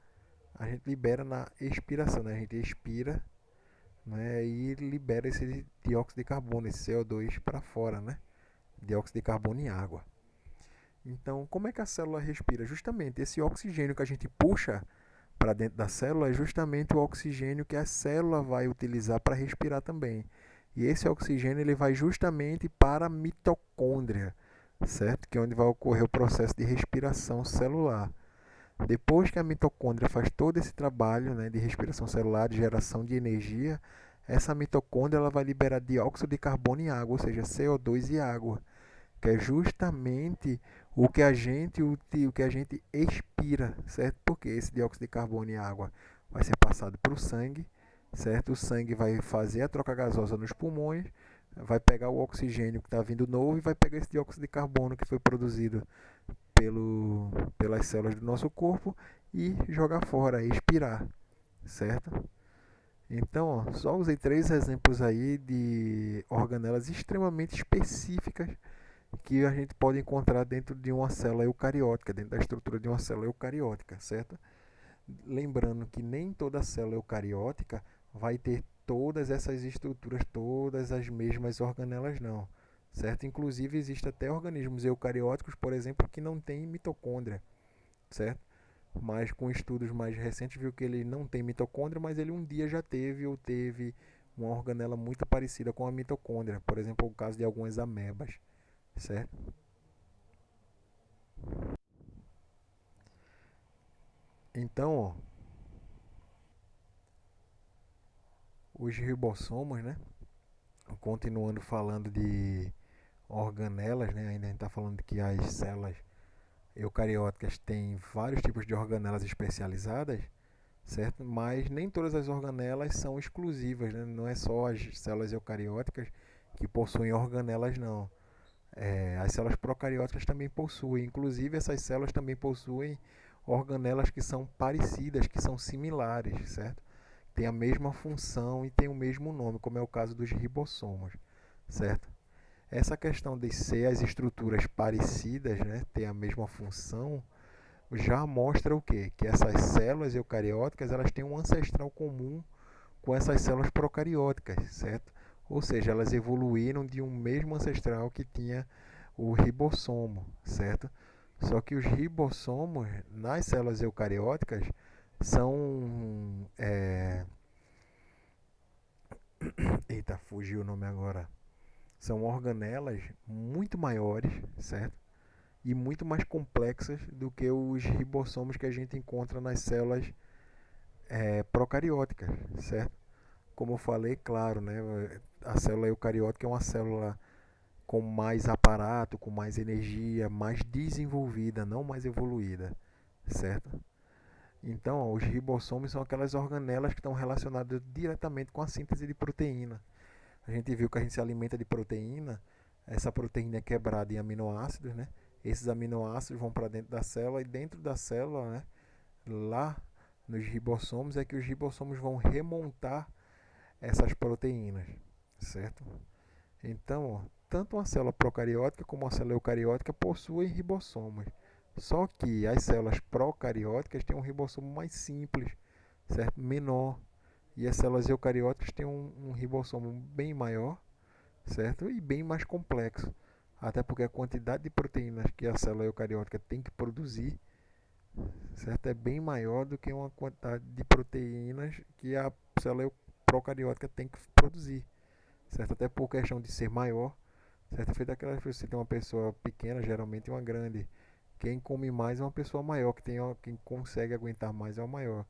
a gente libera na expiração, né? A gente expira, né? E libera esse dióxido de carbono, esse CO2 para fora, né? Dióxido de carbono e água. Então, como é que a célula respira? Justamente esse oxigênio que a gente puxa para dentro da célula é justamente o oxigênio que a célula vai utilizar para respirar também. E esse oxigênio ele vai justamente para a mitocôndria, certo? Que é onde vai ocorrer o processo de respiração celular. Depois que a mitocôndria faz todo esse trabalho, né, de respiração celular, de geração de energia, essa mitocôndria ela vai liberar dióxido de carbono e água, ou seja, CO2 e água, que é justamente o que a gente expira, certo? Porque esse dióxido de carbono e água vai ser passado para o sangue, certo? O sangue vai fazer a troca gasosa nos pulmões, vai pegar o oxigênio que está vindo novo e vai pegar esse dióxido de carbono que foi produzido pelas células do nosso corpo e jogar fora, expirar, certo? Então, ó, só usei três exemplos aí de organelas extremamente específicas que a gente pode encontrar dentro de uma célula eucariótica, dentro da estrutura de uma célula eucariótica, certo? Lembrando que nem toda célula eucariótica vai ter todas essas estruturas, todas as mesmas organelas, não, certo? Inclusive, existem até organismos eucarióticos, por exemplo, que não têm mitocôndria, certo? Mas com estudos mais recentes viu que ele não tem mitocôndria, mas ele um dia já teve ou teve uma organela muito parecida com a mitocôndria, por exemplo, o caso de algumas amebas, certo? Então, ó, os ribossomos, né? Continuando falando de organelas, né? Ainda a gente está falando que as células eucarióticas têm vários tipos de organelas especializadas, certo? Mas nem todas as organelas são exclusivas, né? Não é só as células eucarióticas que possuem organelas, não. As células procarióticas também possuem, inclusive essas células também possuem organelas que são parecidas, que são similares, certo? Tem a mesma função e tem o mesmo nome, como é o caso dos ribossomos, certo? Essa questão de ser as estruturas parecidas, né, ter a mesma função, já mostra o quê? Que essas células eucarióticas elas têm um ancestral comum com essas células procarióticas, certo? Ou seja, elas evoluíram de um mesmo ancestral que tinha o ribossomo, certo? Só que os ribossomos nas células eucarióticas são. Eita, fugiu o nome agora. São organelas muito maiores, certo? E muito mais complexas do que os ribossomos que a gente encontra nas células procarióticas, certo? Como eu falei, claro, né? A célula eucariótica é uma célula com mais aparato, com mais energia, mais desenvolvida, não mais evoluída, certo? Então, os ribossomos são aquelas organelas que estão relacionadas diretamente com a síntese de proteína. A gente viu que a gente se alimenta de proteína, essa proteína é quebrada em aminoácidos, né? Esses aminoácidos vão para dentro da célula e dentro da célula, né, lá nos ribossomos é que os ribossomos vão remontar essas proteínas, certo? Então, tanto uma célula procariótica como uma célula eucariótica possuem ribossomos. Só que as células procarióticas têm um ribossomo mais simples, certo? Menor. E as células eucarióticas têm um ribossomo bem maior, certo? E bem mais complexo. Até porque a quantidade de proteínas que a célula eucariótica tem que produzir, certo? É bem maior do que uma quantidade de proteínas que a célula procariótica tem que produzir, certo? Até por questão de ser maior, certo? Feito aquela que você tem uma pessoa pequena, geralmente uma grande. Quem come mais é uma pessoa maior, quem consegue aguentar mais é o maior.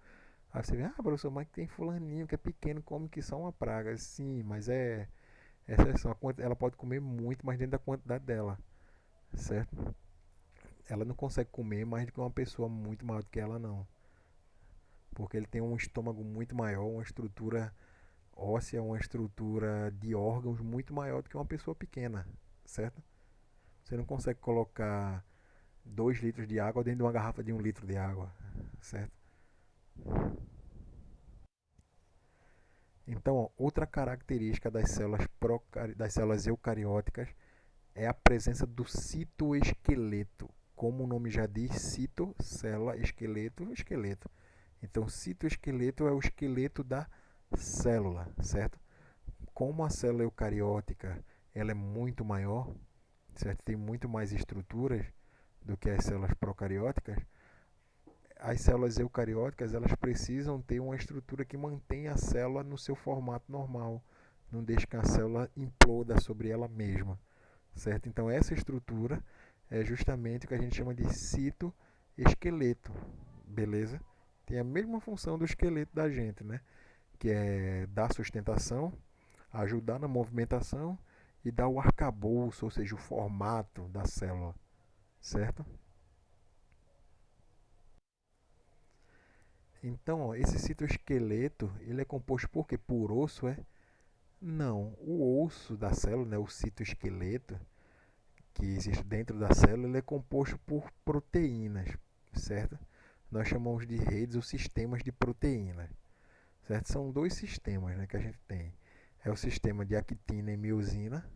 Aí você vê, professor, mas tem fulaninho que é pequeno, come que só uma praga. Sim, mas é exceção. Ela pode comer muito, mas dentro da quantidade dela, certo? Ela não consegue comer mais do que uma pessoa muito maior do que ela, não. Porque ele tem um estômago muito maior, uma estrutura óssea, uma estrutura de órgãos muito maior do que uma pessoa pequena, certo? Você não consegue colocar 2 litros de água dentro de uma garrafa de 1 litro de água, certo? Então, ó, outra característica das células eucarióticas é a presença do citoesqueleto. Como o nome já diz, cito, célula, esqueleto, esqueleto. Então, citoesqueleto é o esqueleto da célula, certo? Como a célula eucariótica ela é muito maior, certo? Tem muito mais estruturas do que as células procarióticas, as células eucarióticas elas precisam ter uma estrutura que mantenha a célula no seu formato normal, não deixe que a célula imploda sobre ela mesma, certo? Então essa estrutura é justamente o que a gente chama de citoesqueleto, beleza? Tem a mesma função do esqueleto da gente, né? Que é dar sustentação, ajudar na movimentação e dar o arcabouço, ou seja, o formato da célula, certo? Então, ó, esse citoesqueleto, ele é composto por quê? Por osso, é? Não, o osso da célula, né, o citoesqueleto, que existe dentro da célula, ele é composto por proteínas, certo? Nós chamamos de redes ou sistemas de proteínas, certo? São 2 sistemas, né, que a gente tem. É o sistema de actina e miosina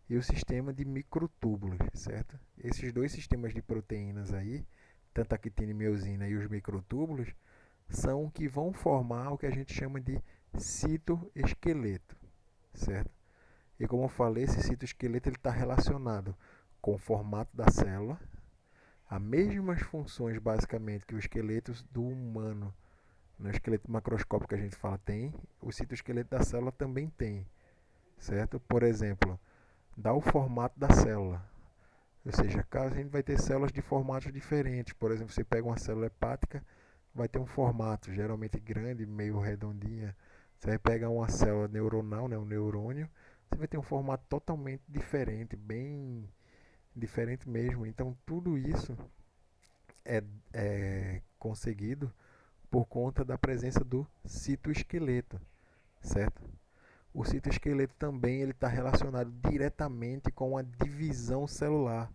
e o sistema de microtúbulos, certo? Esses 2 sistemas de proteínas aí, tanto a actina e miosina e os microtúbulos, são o que vão formar o que a gente chama de citoesqueleto, certo? E como eu falei, esse citoesqueleto está relacionado com o formato da célula, as mesmas funções basicamente que o esqueleto do humano, no esqueleto macroscópico que a gente fala tem, o citoesqueleto da célula também tem, certo? Por exemplo, dá o formato da célula. Ou seja, caso a gente vai ter células de formatos diferentes. Por exemplo, você pega uma célula hepática, vai ter um formato geralmente grande, meio redondinha. Você vai pegar uma célula neuronal, né, um neurônio, você vai ter um formato totalmente diferente, bem diferente mesmo. Então, tudo isso é conseguido por conta da presença do citoesqueleto, certo? O citoesqueleto também ele está relacionado diretamente com a divisão celular,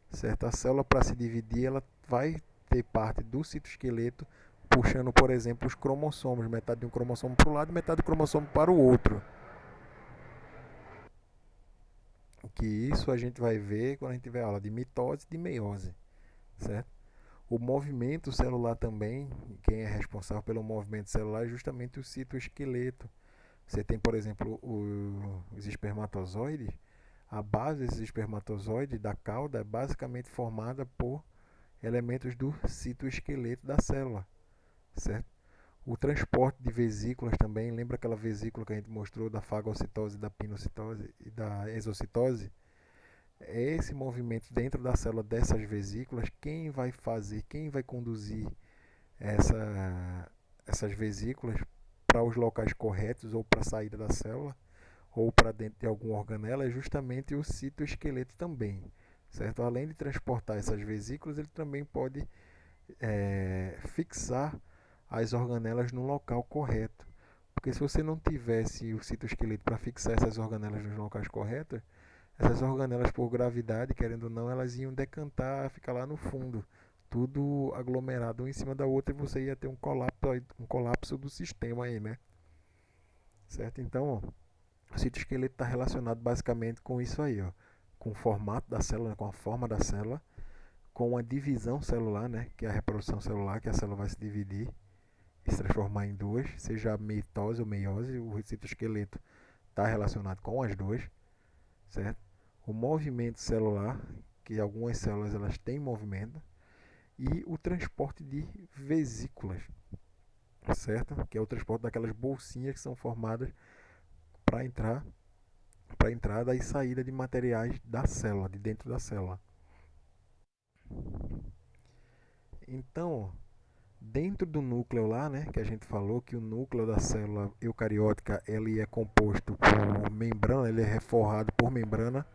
certo? A célula para se dividir ela vai ter parte do citoesqueleto puxando, por exemplo, os cromossomos, metade de um cromossomo para um lado e metade do cromossomo para o outro. Que isso a gente vai ver quando a gente tiver aula de mitose e de meiose, certo? O movimento celular também, quem é responsável pelo movimento celular é justamente o citoesqueleto. Você tem, por exemplo, os espermatozoides. A base desses espermatozoides da cauda é basicamente formada por elementos do citoesqueleto da célula, certo? O transporte de vesículas também, lembra aquela vesícula que a gente mostrou da fagocitose, da pinocitose e da exocitose? É esse movimento dentro da célula dessas vesículas, quem vai fazer, quem vai conduzir essas vesículas para os locais corretos ou para a saída da célula ou para dentro de algum organelo é justamente o citoesqueleto também, certo? Além de transportar essas vesículas, ele também pode fixar as organelas no local correto. Porque se você não tivesse o citoesqueleto para fixar essas organelas nos locais corretos, essas organelas por gravidade, querendo ou não, elas iam decantar, ficar lá no fundo, tudo aglomerado um em cima da outra e você ia ter um colapso do sistema aí, né? Certo? Então, ó, o citoesqueleto está relacionado basicamente com isso aí, ó, com o formato da célula, com a forma da célula, com a divisão celular, né, que é a reprodução celular, que a célula vai se dividir e se transformar em duas, seja a mitose ou meiose, o citoesqueleto está relacionado com as duas, certo? O movimento celular, que algumas células elas têm movimento, e o transporte de vesículas, certo? Que é o transporte daquelas bolsinhas que são formadas para entrar, para entrada e saída de materiais da célula, de dentro da célula. Então, dentro do núcleo lá, né, que a gente falou que o núcleo da célula eucariótica ele é composto por membrana, ele é reforrado por membrana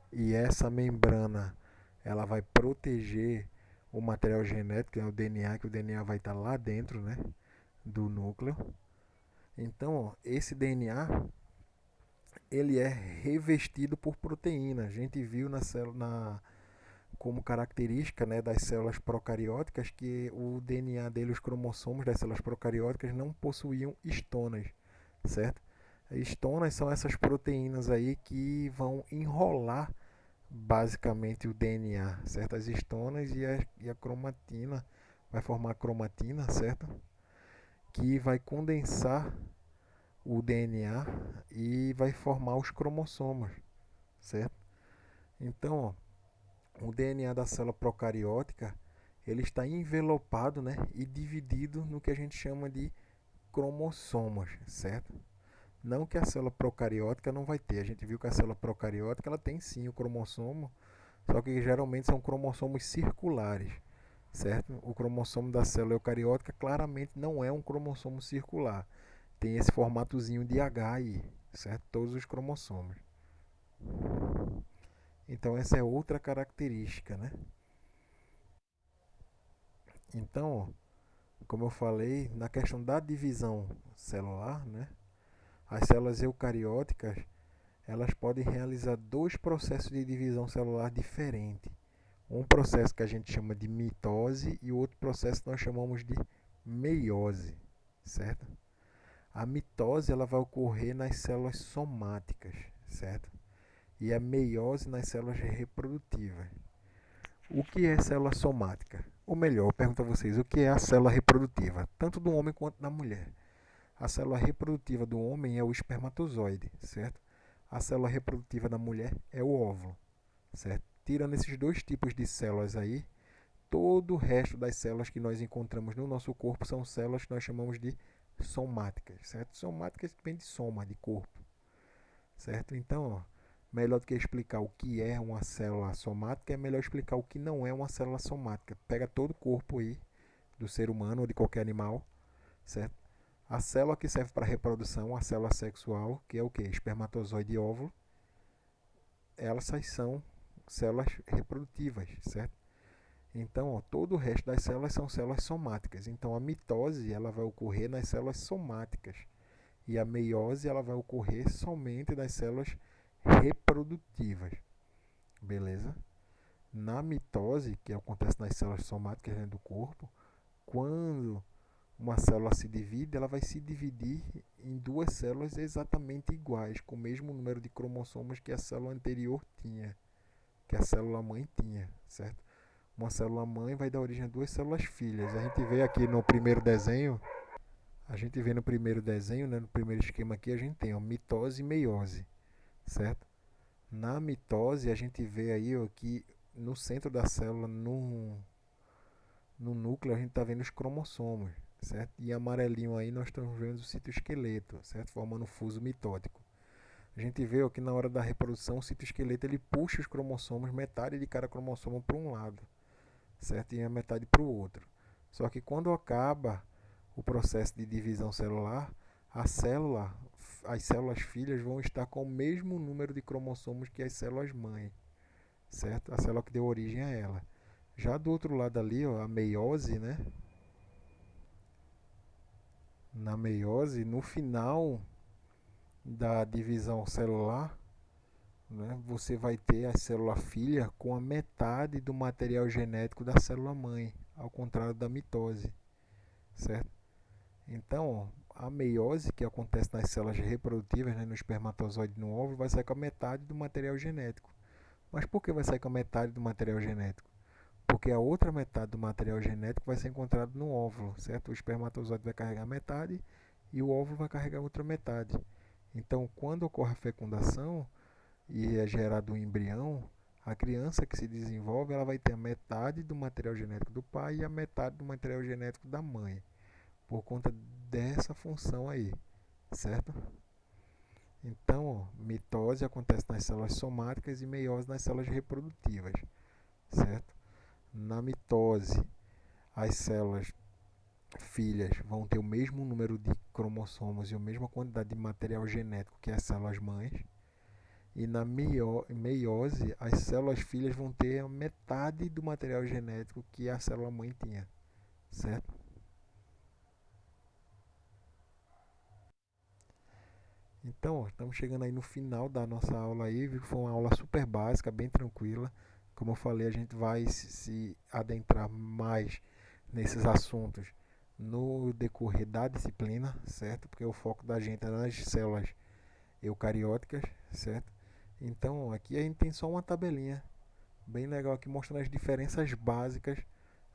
e essa membrana ela vai proteger o material genético, que é o DNA, que o DNA vai estar lá dentro, né, do núcleo. Então, ó, esse DNA ele é revestido por proteína. A gente viu na célula, como característica, né, das células procarióticas que o DNA dele, os cromossomos das células procarióticas não possuíam estonas, certo? Estonas são essas proteínas aí que vão enrolar basicamente o DNA, certo? As estonas e a cromatina vai formar a cromatina, certo? Que vai condensar o DNA e vai formar os cromossomos, certo? Então, ó, o DNA da célula procariótica ele está envelopado, né, e dividido no que a gente chama de cromossomos, certo? Não que a célula procariótica não vai ter. A gente viu que a célula procariótica ela tem sim o cromossomo, só que geralmente são cromossomos circulares, certo? O cromossomo da célula eucariótica claramente não é um cromossomo circular. Tem esse formatozinho de H aí, certo? Todos os cromossomos. Então essa é outra característica, né? Então, como eu falei, na questão da divisão celular, né? As células eucarióticas, elas podem realizar dois processos de divisão celular diferentes. Um processo que a gente chama de mitose e o outro processo que nós chamamos de meiose, certo? A mitose ela vai ocorrer nas células somáticas, certo? E a meiose nas células reprodutivas. O que é célula somática? Ou melhor, eu pergunto a vocês, o que é a célula reprodutiva? Tanto do homem quanto da mulher. A célula reprodutiva do homem é o espermatozoide, certo? A célula reprodutiva da mulher é o óvulo, certo? Tirando esses dois tipos de células aí, todo o resto das células que nós encontramos no nosso corpo são células que nós chamamos de somáticas, certo? Somáticas vem de soma, de corpo, certo? Então, ó, melhor do que explicar o que é uma célula somática, é melhor explicar o que não é uma célula somática. Pega todo o corpo aí do ser humano ou de qualquer animal, certo? A célula que serve para reprodução, a célula sexual, que é o que? Espermatozoide e óvulo, elas são células reprodutivas, certo? Então, ó, todo o resto das células são células somáticas. Então, a mitose ela vai ocorrer nas células somáticas e a meiose ela vai ocorrer somente nas células reprodutivas, beleza? Na mitose, que acontece nas células somáticas dentro do corpo, quando uma célula se divide, ela vai se dividir em duas células exatamente iguais, com o mesmo número de cromossomos que a célula anterior tinha, que a célula mãe tinha, certo? Uma célula mãe vai dar origem a duas células filhas. A gente vê aqui no primeiro desenho, né, no primeiro esquema aqui, a gente tem ó, mitose e meiose, certo? Na mitose, a gente vê aí ó, que no centro da célula, no núcleo, a gente está vendo os cromossomos, certo? E amarelinho aí nós estamos vendo o citoesqueleto, certo? Formando o fuso mitótico. A gente vê ó, que na hora da reprodução, o citoesqueleto ele puxa os cromossomos, metade de cada cromossomo para um lado, certo? E a metade para o outro. Só que quando acaba o processo de divisão celular, a célula, as células filhas vão estar com o mesmo número de cromossomos que as células mãe, certo? A célula que deu origem a ela. Já do outro lado ali, ó, a meiose, né? Na meiose, no final da divisão celular, né, você vai ter a célula filha com a metade do material genético da célula mãe, ao contrário da mitose, certo? Então, a meiose, que acontece nas células reprodutivas, né, no espermatozoide e no óvulo, vai sair com a metade do material genético. Mas por que vai sair com a metade do material genético? Porque a outra metade do material genético vai ser encontrado no óvulo, certo? O espermatozoide vai carregar metade e o óvulo vai carregar outra metade. Então, quando ocorre a fecundação e é gerado um embrião, a criança que se desenvolve, ela vai ter a metade do material genético do pai e a metade do material genético da mãe, por conta dessa função aí, certo? Então, ó, mitose acontece nas células somáticas e meiose nas células reprodutivas, certo? Na mitose, as células filhas vão ter o mesmo número de cromossomos e a mesma quantidade de material genético que as células mães. E na meiose, as células filhas vão ter a metade do material genético que a célula mãe tinha, certo? Então, ó, estamos chegando aí no final da nossa aula aí, viu? Foi uma aula super básica, bem tranquila. Como eu falei, a gente vai se adentrar mais nesses assuntos no decorrer da disciplina, certo? Porque o foco da gente é nas células eucarióticas, certo? Então, aqui a gente tem só uma tabelinha bem legal aqui mostrando as diferenças básicas,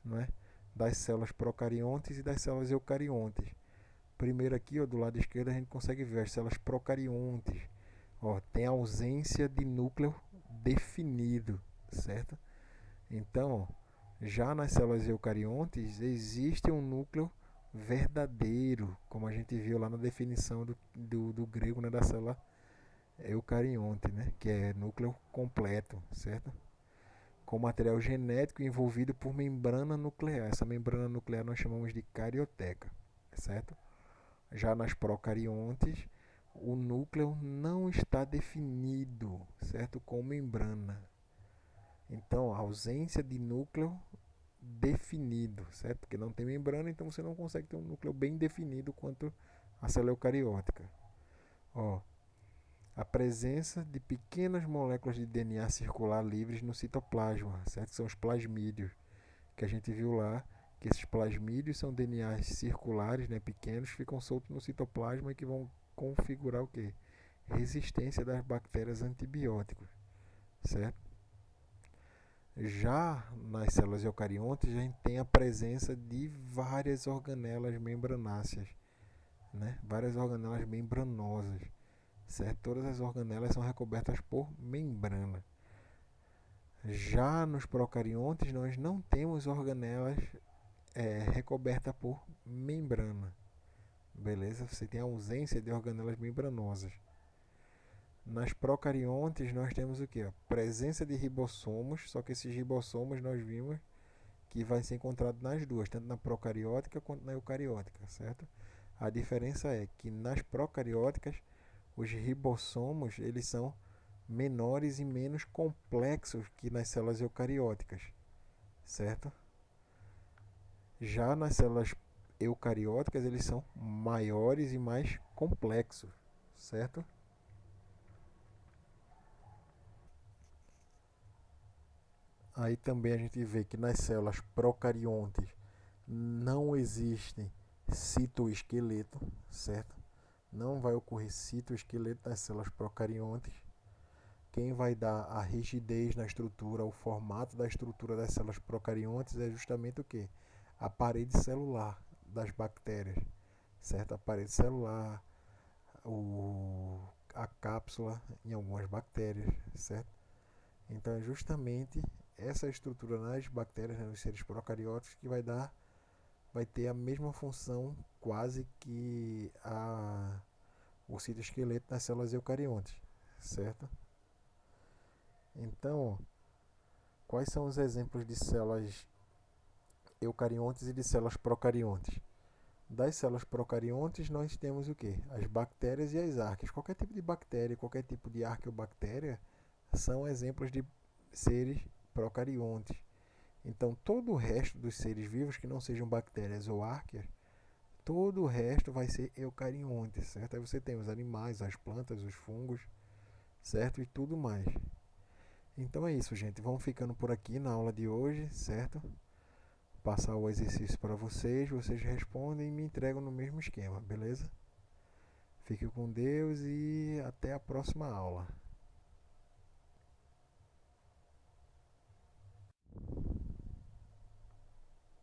não é? Das células procariontes e das células eucariontes. Primeiro aqui, ó, do lado esquerdo, a gente consegue ver as células procariontes. Ó, tem ausência de núcleo definido, certo? Então, ó, já nas células eucariontes existe um núcleo verdadeiro, como a gente viu lá na definição do grego, né, da célula eucarionte, né, que é núcleo completo, certo? Com material genético envolvido por membrana nuclear. Essa membrana nuclear nós chamamos de carioteca, certo? Já nas procariontes, o núcleo não está definido, certo? Com membrana. Então, a ausência de núcleo definido, certo? Porque não tem membrana, então você não consegue ter um núcleo bem definido quanto a célula eucariótica. Ó, a presença de pequenas moléculas de DNA circular livres no citoplasma, certo? Que são os plasmídios, que a gente viu lá, que esses plasmídios são DNAs circulares, né, pequenos, ficam soltos no citoplasma e que vão configurar o quê? Resistência das bactérias a antibióticos, certo? Já nas células eucariontes, a gente tem a presença de várias organelas membranáceas, né? Várias organelas membranosas, certo? Todas as organelas são recobertas por membrana. Já nos procariontes, nós não temos organelas recobertas por membrana, beleza? Você tem a ausência de organelas membranosas. Nas procariontes, nós temos o que? A presença de ribossomos, só que esses ribossomos nós vimos que vai ser encontrado nas duas, tanto na procariótica quanto na eucariótica, certo? A diferença é que nas procarióticas, os ribossomos eles são menores e menos complexos que nas células eucarióticas, certo? Já nas células eucarióticas, eles são maiores e mais complexos, certo? Aí também a gente vê que nas células procariontes não existem citoesqueleto, certo? Não vai ocorrer citoesqueleto nas células procariontes. Quem vai dar a rigidez na estrutura, o formato da estrutura das células procariontes é justamente o que? A parede celular das bactérias, certo? A parede celular, a cápsula em algumas bactérias, certo? Então é justamente essa estrutura nas bactérias, nos seres procariotos, que vai ter a mesma função quase que o citoesqueleto nas células eucariontes, certo? Então, quais são os exemplos de células eucariontes e de células procariontes? Das células procariontes, nós temos o que? As bactérias e as arqueias. Qualquer tipo de bactéria, qualquer tipo de arqueobactéria são exemplos de seres procariontes. Então, todo o resto dos seres vivos que não sejam bactérias ou arqueias, todo o resto vai ser eucarionte, certo? Aí você tem os animais, as plantas, os fungos, certo? E tudo mais. Então é isso, gente. Vamos ficando por aqui na aula de hoje, certo? Passar o exercício para vocês respondem e me entregam no mesmo esquema, beleza? Fique com Deus e até a próxima aula.